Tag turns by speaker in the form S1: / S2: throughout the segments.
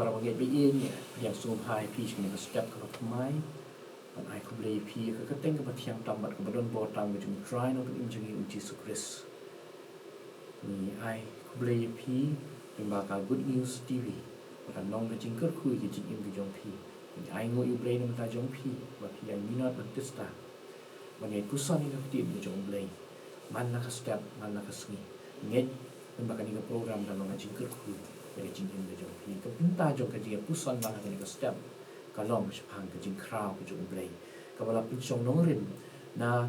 S1: para banget BN yang sngewbha pi sini ke step ke mai an ai U Blei pi ke kyrteng ke tiang tambat ke badon bo tam ke jingkhraw no ke jingi U Khrist ni ai U Blei pi pembaka good news TV pada nong ke jingker khu ke jingim ke Jong pi ni ai ngo U Blei no ta Jong pi ba pi ai minat bantista bangai pusan ni ke tim ke Jong Blei manla ke step manla ke sngi nget pembaka ni ke program dan nong jingker khu ke jingim ke Jong pi ke pinta Jong ke jingim pusan bang ke step kalong sepang ke Jingkhraw ke U Blei kabala pinsong nongrin na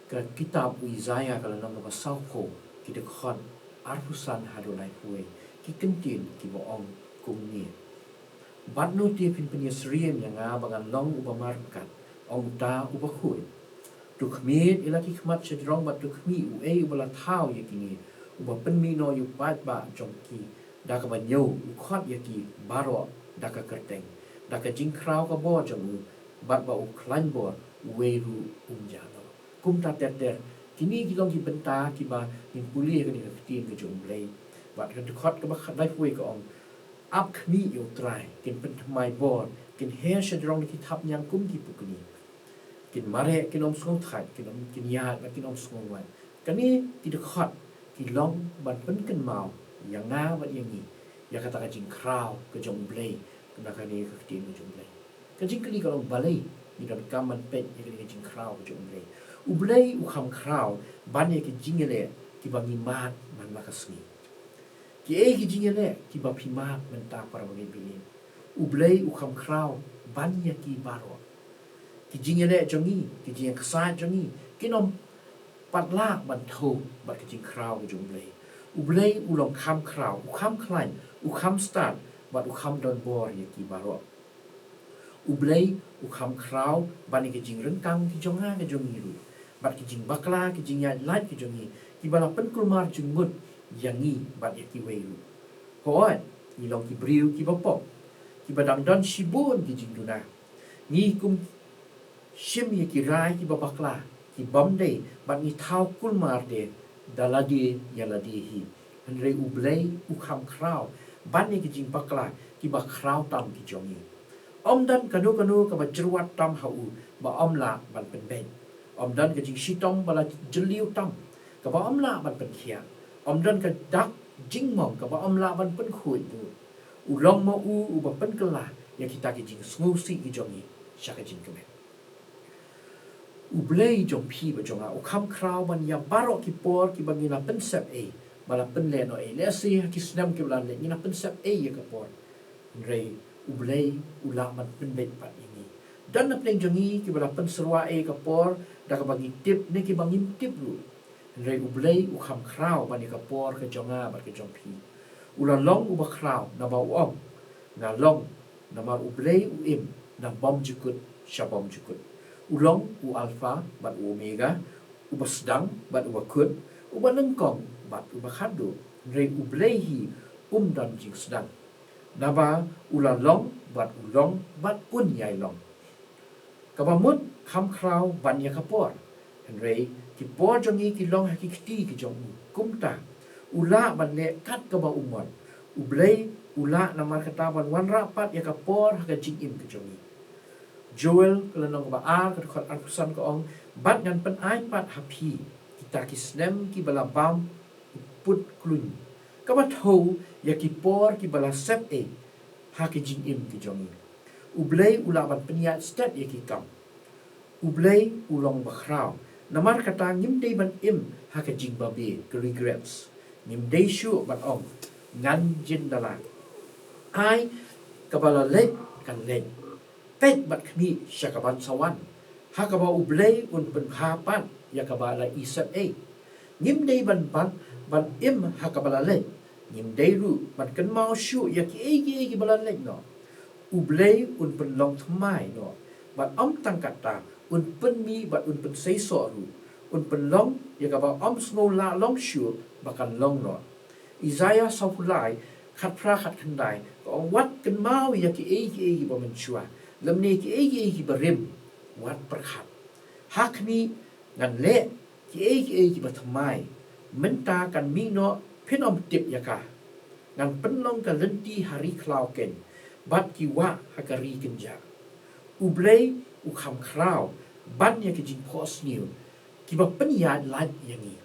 S1: ke kitab Isaiah kalau nong ke sauko ki dekhot arpusan hadolai puai ki Ktien ki boong kumni bat no ti pin penyesriem yang abangan long ubamarkat ong ta ubakhui tu khmit ila ki khmat sedrong bat tu khmi uei ubala thau yakini uba penmi no yu pat ba jongki da ka banyo khot yaki baro da ka kyrteng da ka Jingkhraw ka bo jong bat ba u klan bo weru umjano kum ta ter kini ki long ki benta ki ba in puli ka ni ka Ktien ke U Blei bat ka khot ka ba dai puai ka ong ap khmi yu trai kin pen thmai bo kin he sedrong ki thap nyang kum ki pukni kin mare kin om sngong thai kin ya ba kin om sngong wan kani ki de khot ki long ban pen ken mau yang nga ba yang ni ya kata ka Jingkhraw ke U Blei kena kani ke Ktien ke U Blei ka jingkli ka long balai ni dan kaman pet ya ke Jingkhraw ke U Blei U Blei u khraw ban ya ke jingele ki bangi mat man la ka sngi ki ki jingele ki ba phimat menta para bangi bilin U Blei u khraw ban ya ki baro ki jingele jongi ki jing ksa jongi kinom patla ban tho ba ki Jingkhraw ke U Blei U Blei u long khraw u khlain u start bat u don bor ya ki baro U Blei u khraw ban ki jing rengkang ki jonga ke jongi ru bat ki jing bakla ki jing ya light ki jongi ki bala pen kulmar jungmut yangi bat ya ki weiru hoat ni long ki briu ki bapok ki badang don shibun ki jing duna ni kum shim ya ki rai ki babakla ki bomde bat ni thau kulmar de daladi ya ladihi henre U Blei u khraw ban ni ki jing bakla ki ba khraw tam ki jongi om dan kanu ka ba jerwat tam hau ba om la ban pen ben om dan ke jing sitong bala jeliu tam ka ba om la ban pen khia om dan ka dak jingmong ka ba om la ban pen khui tu u long mo u ba pen kala ya kita ke jing sngu si ki jongi sha ka jing kemen U Blei jong pi ba jonga u khraw ban ya barok ki por ki bangina pen sep e bala pen le no e le si ki snam ki bala le ina pen sep e ya ka por rei U Blei u la man pen bet pat ini dan na pleng jongi ki bala pen serwa e ka por da ka bagi tip ne ki bangim tip ru rei U Blei u khraw ban ka por ka jonga ba ka jong pi u la long u ba khraw na ba om na long na mar U Blei u im na bom jukut shabom jukut u long u alpha bat u omega u ba sedang bat u ba kut u ba nengkong bat u ba khadu rei U Blei hi dan jing sedang na ba u la long bat u long bat pun yai long ka ba mut khraw ban ya ka por rei ki por jongi ki long ha ki kti ki jong kumta ula ban le kat ka ba umon U Blei ula na mar kata ban wan rapat ya ka por ha ka jingim ki jongi Joel kala nong ba a ka khot arpusan ko ong bat ngan pen ai pat happy kita ki snem ki bala bam put klun ka ba tho ya ki por ki bala sep e ha ki jingim ki jongi U Blei ula ban peniat step ya ki kam U Blei ulong ba khraw namar kata ngim dei ban im ha ka jing ba be ke regrets ngim dei shu ban ong ngan jin dala ai ka bala le kan le pet bat khmi shakaban sawan ha ka ba U Blei un pen pha pan ya ka ba la isap e ngim dei ban im ha ka bala le ngim dei ru ban kan mau shu ya ki ki bala le no U Blei un pen long thmai no bat om tang kata un pen mi bat un pen sei so ru un pen long ya ka ba om snow la long shu bakan long no Isaiah saulai khat pra khat khandai ko wat kan mau ya ki ba men chua lam ne ki ba rim wat prakhat hak ni ngan le ki ba thmai menta kan mi no phenom tip ya ka ngan penlong ka lenti hari klau ken bat ki wa hakari kynja U Blei U kham khrau ban ya ki jingphos niu ki ba penyat lat yangi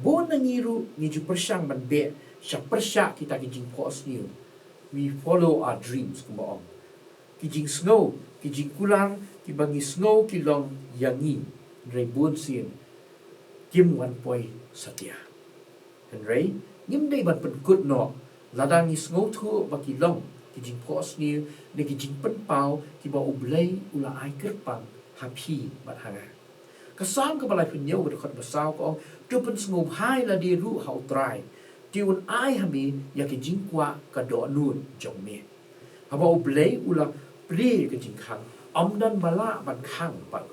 S1: bon nangiru ni ju persang ban be sya persya kita ki jingphos niu we follow our dreams kumba ong ki jing snow ki jing kulang ki bangi snow ki long yangi rei bon sin kim wan poi satya henrei ngim dei ban pen kut no ladang ni snow thu ba ki long ki jing phos ni ne ki jing pen pau ki ba U Blei ula ai ker pang ha phi bat hanga ka sam ka balai pun yo de khot ba saw ko tu pen snow hai la di ru hau trai ti un ai ha mi ya ki jing kwa ka do nun jong me ha ba U Blei ula pri ka jing khang om dan bala ban khang pat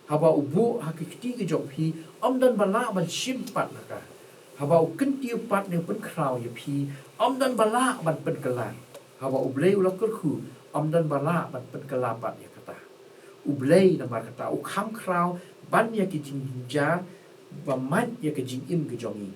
S1: ha ba U bu ha ki ti ki jong phi om dan bala ban shim pat na ka ha ba U ken tiu pat ne pen khrau ya phi om dan bala ban pen kala ha ba U Blei ula ker khu om dan bala ban pen kala pat ya kata U Blei na mar kata U kham khrau ban ya ki jing ja ba mat ya ki jing im ki jong i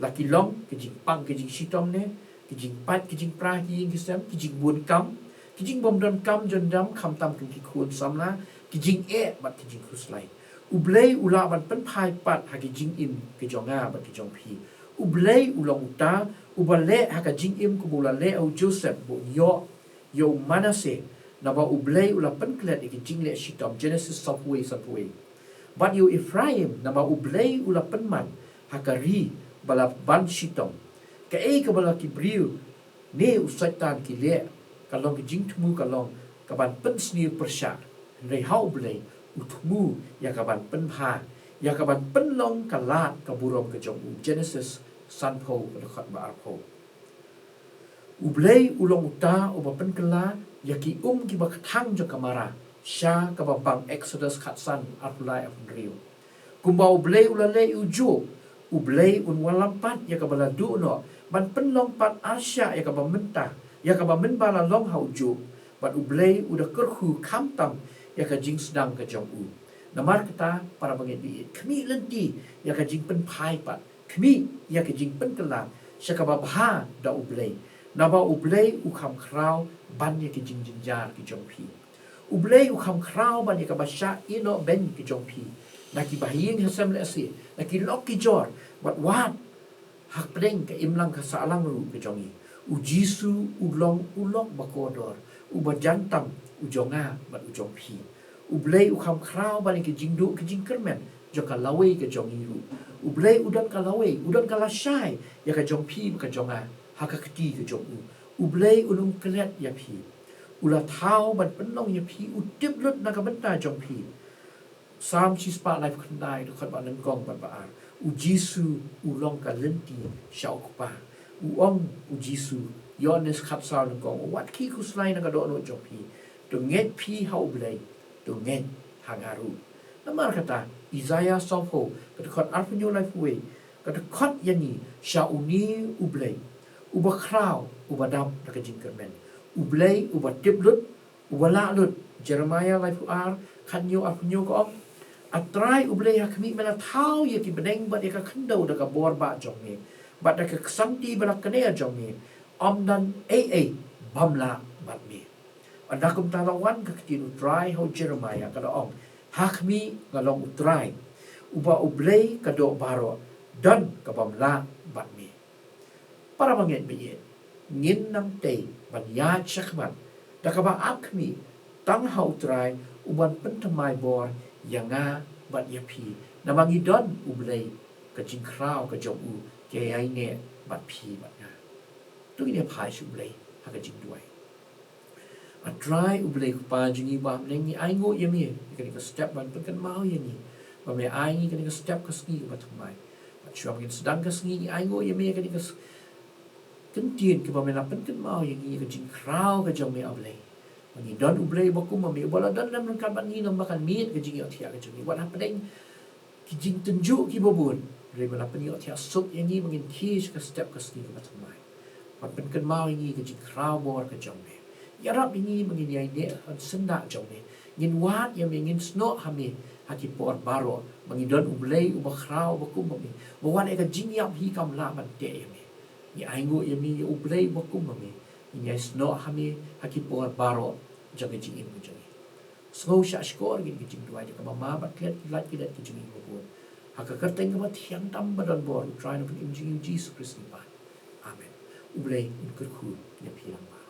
S1: laki long ki jing pang ki jing sitom ne ki jing pat ki jing pra hi ki sam ki jing buon kam ki jing bom don kam jon dam kham tam ki khun sam la ki jing e bat ki jing khus lai U Blei ula ban pen phai pat ha ki jing im ki jonga bat ki jong phi U Blei ulong uta U ba le ha ka jing im ku bula le au Joseph bo yo Manase na ba U Blei ula pen klet ki jing le sitom Genesis sapway but you Ephraim na ba U Blei ula pen man ha ka ri bala ban sitom ka e ka bala ki briu ne U Satan ki le ka long ki jingthmu ka long ka ban pen sni persya rei hau Blei utmu ya ka ban pen pha ya ka ban pen long ka lat ka burom ka jong Genesis san pho ka khat ba ar pho U Blei ulong uta u ba pen kala ya ki ki ba thang jo kamara sha ka ba bang Exodus khat san apulai apun riu kumba U Blei ula le u jo U Blei un walam pat ya ka bala du no ban pen long pat arsya ya ka ba menta ya ka ba men bala long hau jo bat U Blei uda kerhu kham tam ya ka jing sedang ka jong U namar kata para banget bi kmi lenti ya ka jing pen phai pat kmi ya ka jing pen kala sha ka ba bha da U Blei na ba U Blei u kham khrau ban ya ki jing jinjar ki jong phi U Blei u kham khrau ban ya ka ba sha ino ben ki jong phi na ki ba ying hasam le si na ki lok ki jor wat hak pedeng ka imlang ka salang ru ki jong i U Jisu u long u lok ba kodor u ba jantam u jonga ba u jong phi U Blei u kham khrau ban ki jing du ki jing kermen jo ka lawe ka jong i ru U Blei u dan ka lawe u dan ka la shai ya ka jong phi ka jonga ha ka kti ka jong U Blei u lung klet ya phi u la thau ban penong ya phi u tip lut na ka benta jong phi sam chi spa life khnai do khat ba nan kong ban ba ar U Jisu u long ka lenti shau pa U ong U Jisu yones khat sa nan kong wat ki ku slai na ka do no jong phi to nget phi hau Blei to nget hangaru namar kata Isaiah sopho ka khat arpunyo life way ka khat yani sha uni U Blei U ba khrau U ba dam na ka jing kermen U Blei U ba tip lut U ba la lut Jeremiah life ar khanyo arpunyo ko om atrai U Blei ha kmi mena thau ye ki beneng ba de ka khandau da ka bor ba jong me ba da ka samti ba la kane jong me om dan bamla bat me anakum ta la wan ka ktin try ho Jeremiah ka om ha kmi ngalong utrai U ba U Blei ka do baro dan ka bamla bat me para banget bi ngin nam te ban ya chakman da ka ba akmi tang hau trai U ban pentamai bor yanga bat ya phi namangi don U Blei ka Jingkhraw ka jong U ke ai ne bat phi bat na tu ni phai U Blei ha ka jing duai a try U Blei pa jingi ba lengi ai ngo yemi ka ni ka step ban pen mau yani ba me ai ni ka ni ka step ka sngi ba thmai ba chuam ngin sedang ka sngi ai ngo yemi ka ni ka Ka Ktien ki ba me na pen mau yani ka Jingkhraw ka jong me U Blei Mani don U Blei baku mami bola don lam kan ban ni nam makan miet ke jing yotia ke jing wat happening ki jing tunjuk ki bobun re bala pen yotia sup yang ni mangin ki ka step ka ski ka tmai pat pen kan mau ni ke jing khrau bor ka jong ne yarap ni mangin yai ne an senda jong ne ngin wat yang ngin sno hami haki por baro mangin don U Blei U ba khrau baku mami bo wan e ka jing yap hi kam la ban te yami Ni aingo yami U Blei wakum mami. Ni sno hami hakipor baro jaga jingim ku jangi. Sngau sya skor gin ki jing duai ka mama bat klet lat ki dat ki jingim ku. Haka kyrteng ka tiang tam badan bor try no im jing U Jisu Khrist ni pan. Amen. U Blei in kurku ni pilang ba.